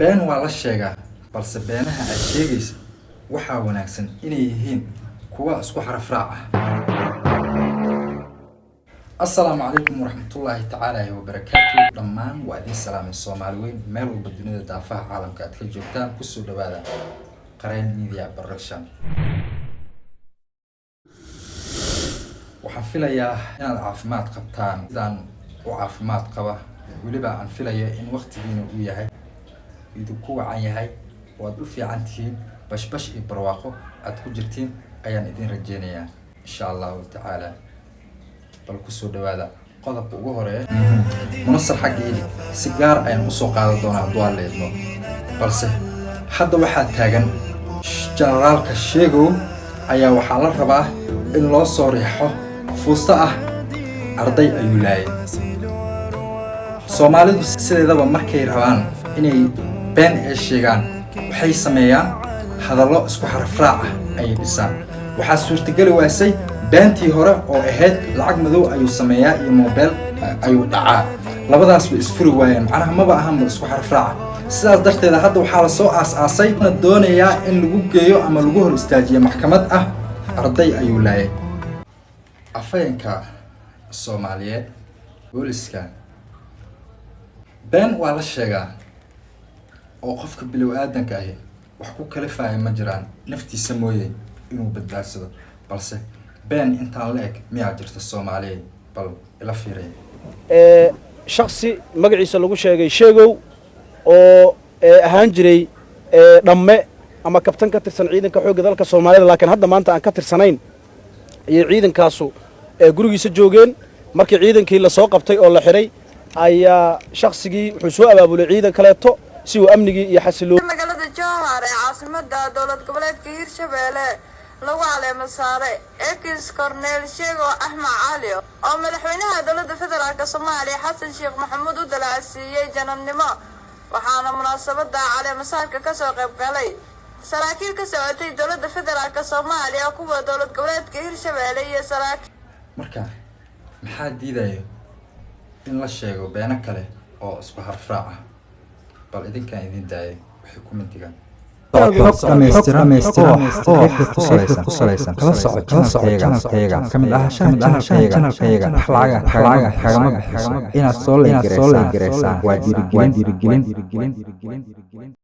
been waa la sheegaa balse beenaha aad sheegaysa waxaa wanaagsan inay yihiin kuwa isku xaraf raac ah. Assalaamu calaykum waraxmatullaahi tacaala wabarakaatu. Dhammaan waa idin salaamay Soomaali weyn meel walba dunida daafaha caalamka aad ka joogtaan ku soo dhawaada Qareen Media Production. waxaan filayaa inaad caafimaad qabtaan sidaan u caafimaad qaba weliba aan filayo in waqtigiina uu yahay idinku wacan yahay oo aad u fiican tihiin bashbash iyo barwaaqo aad ku jirtiin ayaan idin rajeynayaa insha Allah tacaala. bal ku soo dhawaada qodobka ugu horeeya munasar xaqiiqi si gaar ayaan u soo qaadan doonaa duwal leedno balse hadda waxaa taagan generaalka sheego ayaa waxaa la rabaa in loo soo riixo fuusta ah arday ayuu laayay. Soomaalidu sideedaba markay rabaan inay been ay sheegaan waxay sameeyaan hadallo isku xaraf raac ah ay dhisaan. waxaa suurtagali waasay beentii hore oo ahayd lacag madow ayuu sameeyaa iyo mobile ayuu dhacaa labadaas way isfuri waayeen macnaha maba ahanba isku xaraf raac. sidaas darteed hadda waxaa la soo aas-aasay doonayaa in lagu geeyo ama lagu hor istaajiyo maxkamad ah arday ayuu laayay. afayeenka Soomaaliyeed booliska been waa la sheegaa oo qofka bilow aadanka ah wax ku kala faahay ma jiraan naftiisa mooyee inuu badbaadsado balse been intaan la eg miyaa jirta Soomaaliyeed bal ila fiiray shakhsi magaciisa lagu sheegay sheegow oo ahaan jiray dhamme ama kabtan ka tirsan ciidanka xoogga dalka Soomaaliyeed laakiin hadda maanta aan ka tirsanayn iyo ciidankaasu gurigiisa joogeen markii ciidankii la soo qabtay oo la xiray ayaa shakhsigii wuxuu soo abaabulay ciidan kaleeto si uu amnigii iyo xasiloonida magaalada Jowhar ee caasimadda dowlad goboleedka Hirshabelle lagu caleemo saaray ex Cornel Sheego Axmed Cali oo madaxweynaha dowladda federaalka Soomaaliya Xasan Sheekh Maxamuud u dalaasiyay janannimo waxaana munaasabada caleemo saarka ka soo qayb galay saraakiil ka socotay dowladda federaalka Soomaaliya kuwa dowlad goboleedka Hirshabelle iyo saraakiil marka maxaa diidayo in la sheego beena kale oo isku xaraf raac ah bal idinkaan idin daayay waxay ku mintigaan kala soco channelkayga kamid ah channelkayga inaad soo leegareysaan waa dhiirigelin